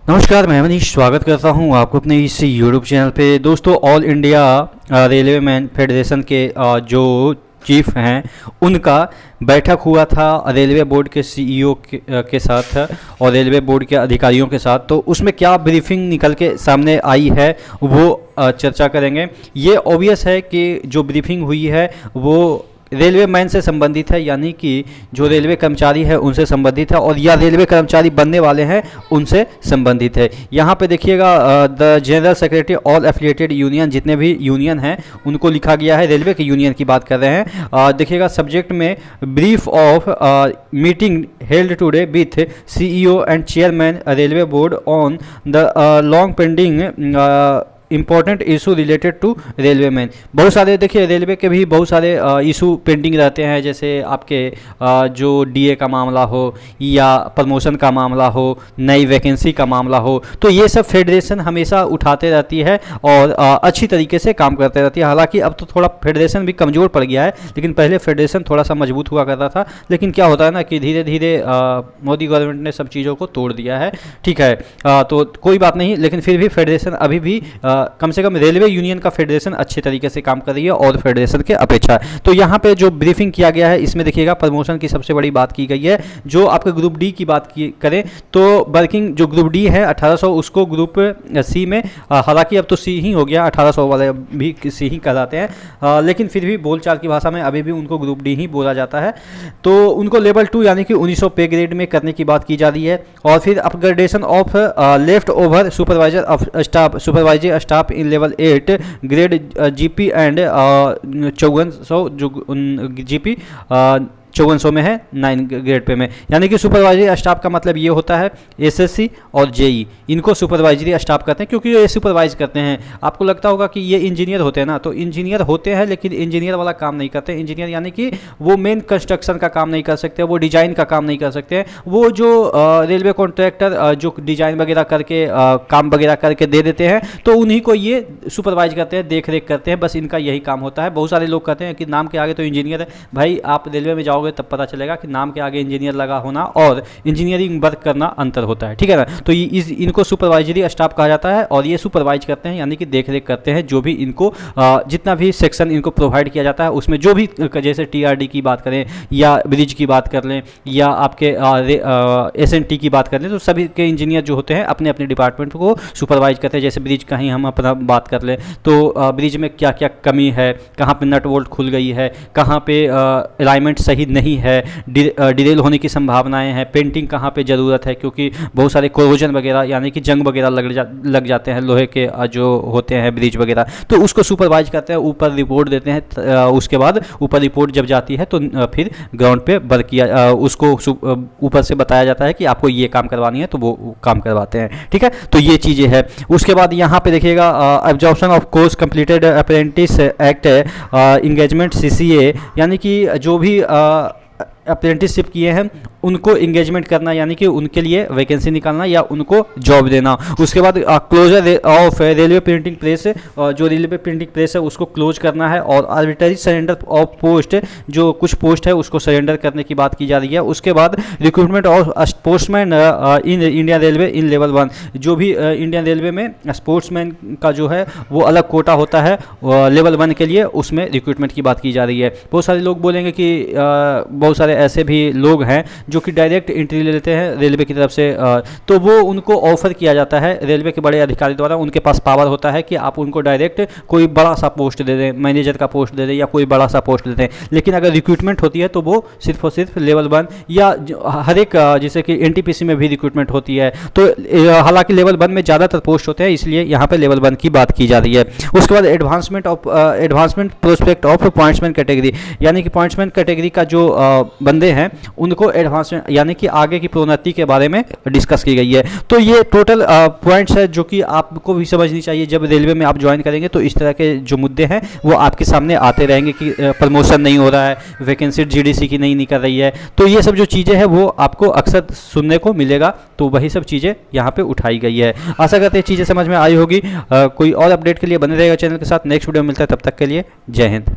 नमस्कार, मैं मनीष स्वागत करता हूं आपको अपने इस यूट्यूब चैनल पे। दोस्तों, all India railway man federation के जो चीफ हैं उनका बैठक हुआ था रेलवे बोर्ड के सीईओ के साथ और रेलवे बोर्ड के अधिकारियों के साथ। तो उसमें क्या ब्रीफिंग निकल के सामने आई है वो चर्चा करेंगे। ये ऑब्वियस है कि जो ब्रीफिंग हुई है वो रेलवे मैन से संबंधित है, यानी कि जो रेलवे कर्मचारी है उनसे संबंधित है और या रेलवे कर्मचारी बनने वाले हैं उनसे संबंधित है। यहाँ पे देखिएगा the general secretary all affiliated union, जितने भी यूनियन हैं उनको लिखा गया है। रेलवे के यूनियन की बात कर रहे हैं। देखिएगा सब्जेक्ट में brief of meeting held today with CEO and chairman railway board on the long pending important issue related to railway man. बहुत सारे देखिए रेलवे के भी बहुत सारे इशू पेंडिंग रहते हैं, जैसे आपके जो डीए का मामला हो या प्रमोशन का मामला हो, नई वैकेंसी का मामला हो। तो ये सब फेडरेशन हमेशा उठाते रहती है और अच्छी तरीके से काम करते रहती है। हालांकि अब तो थोड़ा फेडरेशन भी कमज़ोर पड़ गया है, लेकिन पहले फेडरेशन थोड़ा सा मजबूत हुआ करता था। लेकिन क्या होता है ना कि धीरे धीरे मोदी गवर्नमेंट ने सब चीज़ों को तोड़ दिया है। ठीक है, तो कोई बात नहीं, लेकिन फिर भी फेडरेशन अभी भी कम से कम रेलवे यूनियन का फेडरेशन अच्छे तरीके से काम कर रही है और फेडरेशन के अपेक्षा। तो यहाँ पे जो ब्रीफिंग किया गया है इसमें देखिएगा प्रमोशन की सबसे बड़ी बात की गई है। जो आपके ग्रुप डी की बात करें तो वर्किंग जो ग्रुप डी है 1800 उसको ग्रुप सी में, हालांकि अब तो सी ही हो गया, 1800 वाले भी सी ही कहलाते हैं, लेकिन फिर भी बोलचाल की भाषा में अभी भी उनको ग्रुप डी ही बोला जाता है। तो उनको लेवल 2 यानी कि 1900 पे ग्रेड में करने की बात की जा रही है। और फिर upgradation of left over supervisor of staff supervisor staff in level 8 grade GP and 5400 जो जीपी 5400 में है 9 ग्रेड पे में, यानी कि सुपरवाइजरी स्टाफ का मतलब ये होता है एसएससी और जेई, इनको सुपरवाइजरी स्टाफ कहते हैं क्योंकि ये सुपरवाइज करते हैं। आपको लगता होगा कि ये इंजीनियर होते हैं ना, तो इंजीनियर होते हैं लेकिन इंजीनियर वाला काम नहीं करते। इंजीनियर यानी कि वो मेन कंस्ट्रक्शन का काम नहीं कर सकते, वो डिजाइन का काम नहीं कर सकते। वो जो रेलवे कॉन्ट्रैक्टर जो डिजाइन वगैरह करके काम वगैरह करके दे देते हैं, तो उन्हीं को ये सुपरवाइज करते हैं, देख रेख करते हैं, बस इनका यही काम होता है। बहुत सारे लोग कहते हैं कि नाम के आगे तो इंजीनियर है। भाई आप रेलवे में जाओगे तब पता चलेगा कि नाम के आगे इंजीनियर लगा होना और इंजीनियरिंग वर्क करना अंतर होता है। ठीक है ना, तो इनको सुपरवाइजरी स्टाफ कहा जाता है और ये सुपरवाइज करते हैं यानी कि देख रेख करते हैं। जो भी इनको जितना भी सेक्शन इनको प्रोवाइड किया जाता है उसमें जो भी, जैसे टीआरडी की बात करें या ब्रिज की बात कर लें या आपके एसएनटी की बात कर लें, तो सभी के इंजीनियर जो होते हैं अपने अपने डिपार्टमेंट को सुपरवाइज करते हैं। जैसे ब्रिज का ही हम अपना बात कर लें तो ब्रिज में क्या क्या कमी है, कहाँ पे नट बोल्ट खुल गई है, कहाँ पे अलाइनमेंट सही नहीं है, डिरेल होने की संभावनाएं हैं, पेंटिंग कहाँ पे ज़रूरत है, क्योंकि बहुत सारे कोरोजन वगैरह यानी कि जंग वगैरह लग जाते हैं लोहे के जो होते हैं ब्रिज वगैरह, तो उसको सुपरवाइज करते हैं, ऊपर रिपोर्ट देते हैं। उसके बाद ऊपर रिपोर्ट जब जाती है तो फिर ग्राउंड पे वर्क किया, उसको ऊपर से बताया जाता है कि आपको ये काम करवानी है, तो वो काम करवाते हैं। ठीक है, तो ये चीज़ें हैं। उसके बाद यहाँ पे देखिएगा absorption of course completed apprentice act engagement CCA, यानी कि जो भी अप्रेंटिसशिप किए हैं उनको इंगेजमेंट करना, यानी कि उनके लिए वैकेंसी निकालना या उनको जॉब देना। उसके बाद closure of railway printing press, जो रेलवे प्रिंटिंग प्रेस है उसको क्लोज करना है। और आर्बिट्ररी सरेंडर ऑफ पोस्ट, जो कुछ पोस्ट है उसको सरेंडर करने की बात की जा रही है। उसके बाद recruitment of sportsman in Indian railway in level 1, जो भी इंडियन रेलवे में स्पोर्ट्समैन का जो है वो अलग कोटा होता है लेवल 1 के लिए, उसमें रिक्रूटमेंट की बात की जा रही है। बहुत सारे लोग बोलेंगे कि बहुत सारे ऐसे भी लोग हैं जो कि डायरेक्ट एंट्री ले लेते हैं रेलवे की तरफ से, तो वो उनको ऑफर किया जाता है रेलवे के बड़े अधिकारी द्वारा। उनके पास पावर होता है कि आप उनको डायरेक्ट कोई बड़ा सा पोस्ट दे दें, मैनेजर का पोस्ट दे दें या कोई बड़ा सा पोस्ट दे दें। लेकिन अगर रिक्रूटमेंट होती है तो वो सिर्फ और सिर्फ लेवल 1 या हर एक, जैसे कि एनटीपीसी में भी रिक्रूटमेंट होती है, तो हालांकि लेवल 1 में ज़्यादातर पोस्ट होते हैं, इसलिए यहाँ पर लेवल 1 की बात की जा रही है। उसके बाद advancement prospect of pointsman category, यानी कि पॉइंट्समैन कैटेगरी का जो बंदे हैं उनको एडवांसमेंट यानी कि आगे की प्रोन्नति के बारे में डिस्कस की गई है। तो ये टोटल पॉइंट्स है जो कि आपको भी समझनी चाहिए। जब रेलवे में आप ज्वाइन करेंगे तो इस तरह के जो मुद्दे हैं वो आपके सामने आते रहेंगे कि प्रमोशन नहीं हो रहा है, वैकेंसी जीडीसी की नहीं निकल रही है, तो ये सब जो चीज़ें हैं वो आपको अक्सर सुनने को मिलेगा। तो वही सब चीज़ें यहाँ पे उठाई गई है। आशा करते हैं चीज़ें समझ में आई होगी। कोई और अपडेट के लिए बने रहेगा चैनल के साथ। नेक्स्ट वीडियो में मिलता है, तब तक के लिए जय हिंद।